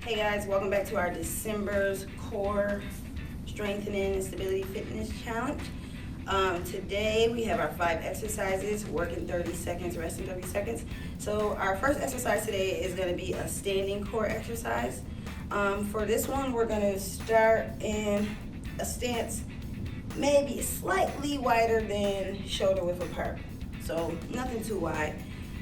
Hey guys, welcome back to our December's Core Strengthening and Stability Fitness Challenge. Today we have our 5 exercises, working 30 seconds, resting 30 seconds. So our first exercise today is going to be a standing core exercise. For this one, we're going to start in a stance maybe slightly wider than shoulder width apart. So nothing too wide.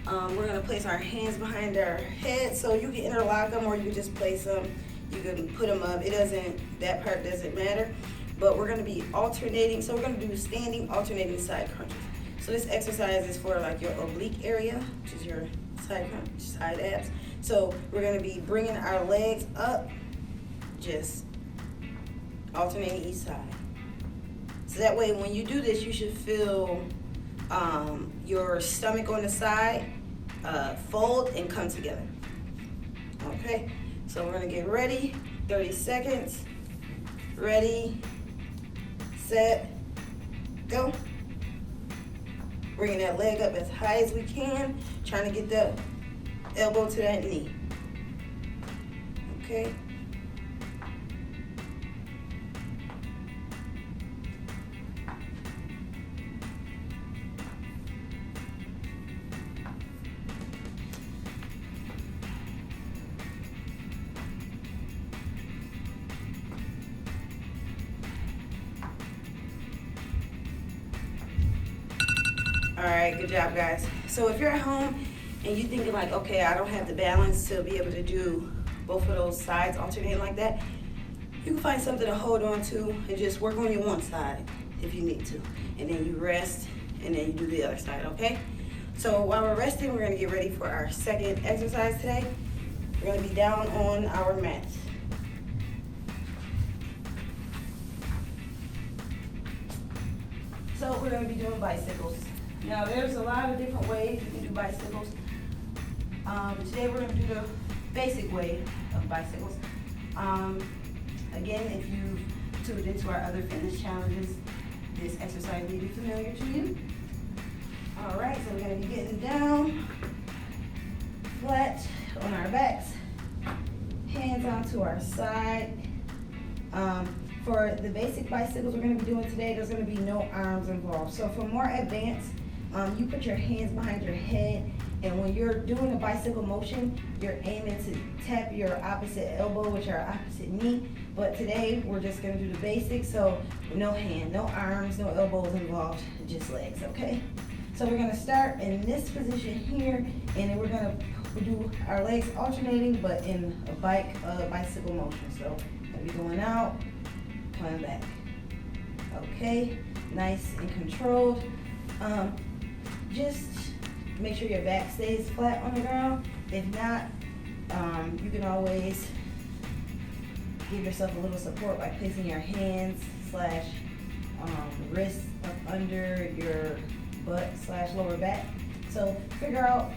We're going to place our hands behind our head, so you can interlock them or you can just place them. You can put them up. That part doesn't matter. But we're going to be alternating. So we're going to do standing, alternating side crunches. So this exercise is for like your oblique area, which is your side crunch, side abs. So we're going to be bringing our legs up, just alternating each side. So that way when you do this, you should feel your stomach on the side fold and come together. Okay, so we're gonna get ready. 30 seconds. Ready, set, go. Bringing that leg up as high as we can, trying to get the elbow to that knee. Okay. All right, good job, guys. So if you're at home and you're thinking like, okay, I don't have the balance to be able to do both of those sides alternating like that, you can find something to hold on to and just work on your one side if you need to. And then you rest, and then you do the other side, okay? So while we're resting, we're gonna get ready for our second exercise today. We're gonna be down on our mats. So we're gonna be doing bicycles. Now there's a lot of different ways you can do bicycles. Today we're going to do the basic way of bicycles. Again, if you've tuned into our other fitness challenges, this exercise may be familiar to you. All right, so we're going to be getting down flat on our backs, hands onto our side. For the basic bicycles we're going to be doing today, there's going to be no arms involved. So for more advanced, you put your hands behind your head, and when you're doing a bicycle motion, you're aiming to tap your opposite elbow with your opposite knee. But today, we're just gonna do the basics, so no hand, no arms, no elbows involved, just legs, okay? So we're gonna start in this position here, and then we're gonna do our legs alternating, but in a bicycle motion. So we'll be going out, coming back. Okay, nice and controlled. Just make sure your back stays flat on the ground. If not, you can always give yourself a little support by placing your hands / wrists up under your butt / lower back. So figure out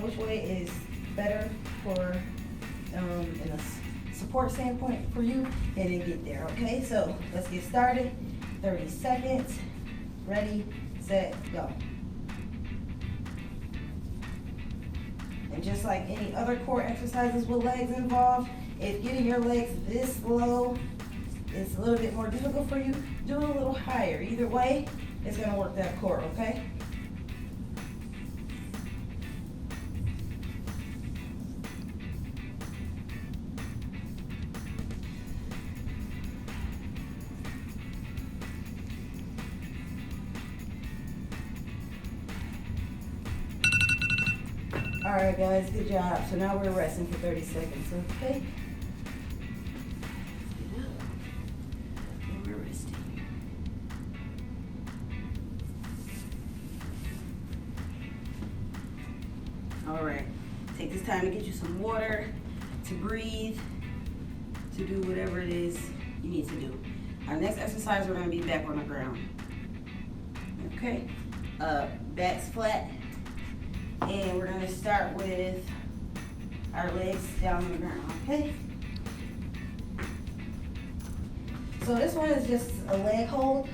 which way is better for in a support standpoint for you, and then get there. Okay, so let's get started. 30 seconds. Ready, set, go. And just like any other core exercises with legs involved, if getting your legs this low is a little bit more difficult for you, do it a little higher. Either way, it's gonna work that core, okay? All right, guys, good job. So now we're resting for 30 seconds, okay? Get up. And we're resting. All right, take this time to get you some water, to breathe, to do whatever it is you need to do. Our next exercise, we're gonna be back on the ground. Okay, back's flat. And we're gonna start with our legs down on the ground, okay? So this one is just a leg hold.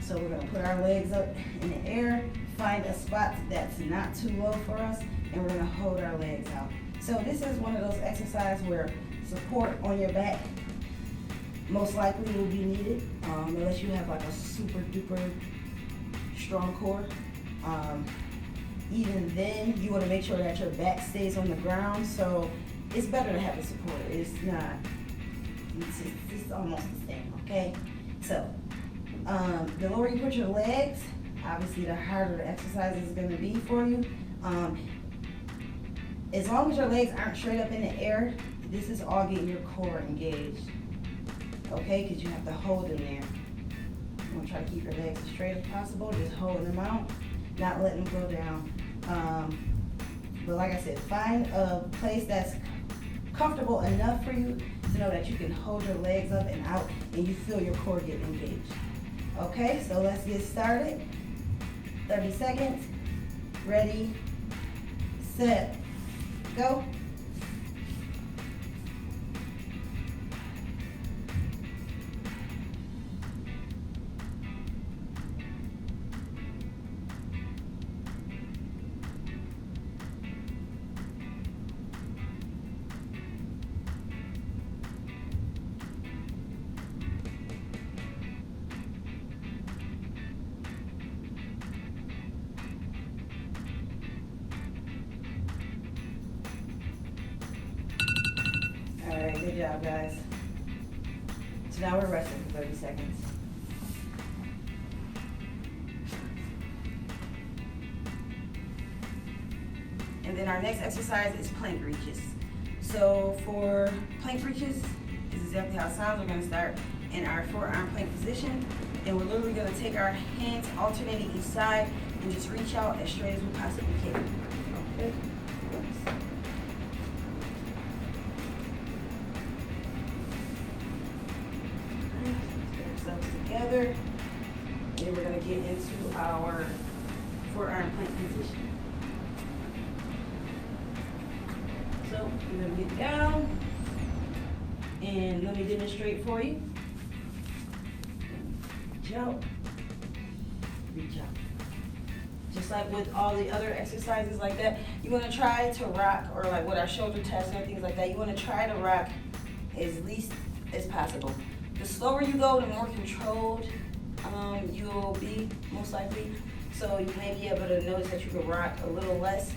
So we're gonna put our legs up in the air, find a spot that's not too low for us, and we're gonna hold our legs out. So this is one of those exercises where support on your back most likely will be needed, unless you have like a super duper strong core. Even then, you want to make sure that your back stays on the ground. So it's better to have a support. It's not. It's almost the same. Okay. So the lower you put your legs, obviously the harder the exercise is going to be for you. As long as your legs aren't straight up in the air, this is all getting your core engaged. Okay, because you have to hold them there. You want to try to keep your legs as straight as possible, just holding them out, not letting them go down. But like I said, find a place that's comfortable enough for you to know that you can hold your legs up and out and you feel your core get engaged. Okay, so let's get started. 30 seconds. Ready, set, go. All right, good job, guys. So now we're resting for 30 seconds. And then our next exercise is plank reaches. So for plank reaches, this is exactly how it sounds. We're going to start in our forearm plank position, and we're literally going to take our hands alternating each side and just reach out as straight as we possibly can. Okay. Together, then we're going to get into our forearm plank position. So we're going to get down, and let me demonstrate for you. Reach out, reach out. Just like with all the other exercises like that, you want to try to rock, or like with our shoulder tests and things like that, you want to try to rock as least as possible. The slower you go, the more controlled you'll be, most likely. So you may be able to notice that you can rock a little less.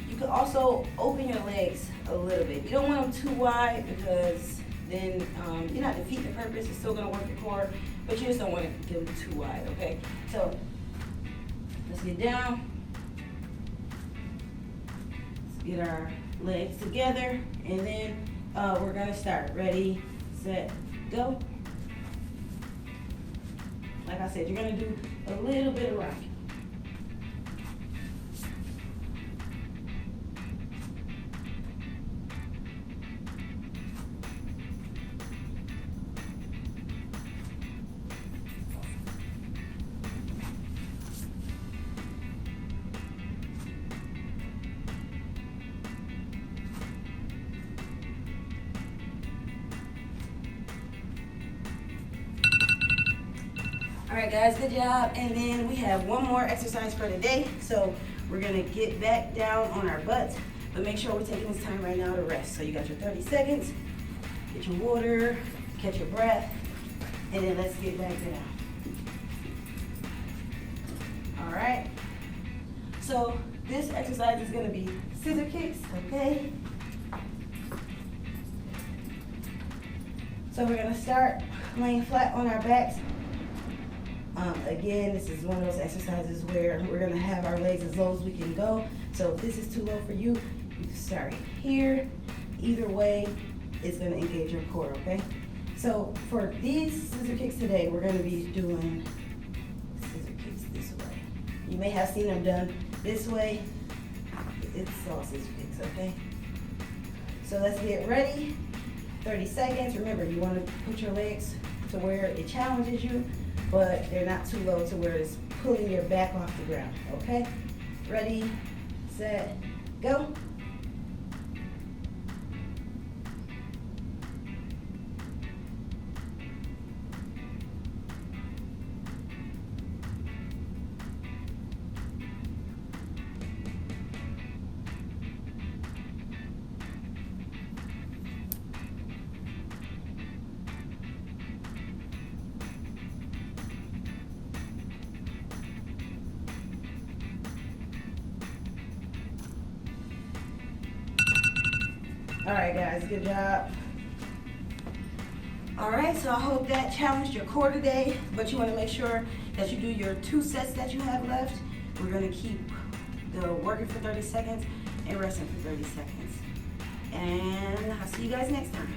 You can also open your legs a little bit. You don't want them too wide because then you're not defeating the purpose. It's still going to work your core, but you just don't want to give them too wide, okay? So let's get down. Let's get our legs together, and then we're going to start. Ready, set, go. Like I said, you're going to do a little bit of rocking. All right, guys, good job. And then we have one more exercise for today. So we're gonna get back down on our butts, but make sure we're taking this time right now to rest. So you got your 30 seconds, get your water, catch your breath, and then let's get back down. All right. So this exercise is gonna be scissor kicks, okay? So we're gonna start laying flat on our backs. Again, this is one of those exercises where we're going to have our legs as low as we can go. So if this is too low for you, you can start here. Either way, it's going to engage your core, okay? So for these scissor kicks today, we're going to be doing scissor kicks this way. You may have seen them done this way. It's all scissor kicks, okay? So let's get ready. 30 seconds. Remember, you want to put your legs to where it challenges you, but they're not too low to where it's pulling your back off the ground, okay? Ready, set, go. All right, guys, good job. All right, so I hope that challenged your core today, but you want to make sure that you do your 2 sets that you have left. We're going to keep the working for 30 seconds and resting for 30 seconds. And I'll see you guys next time.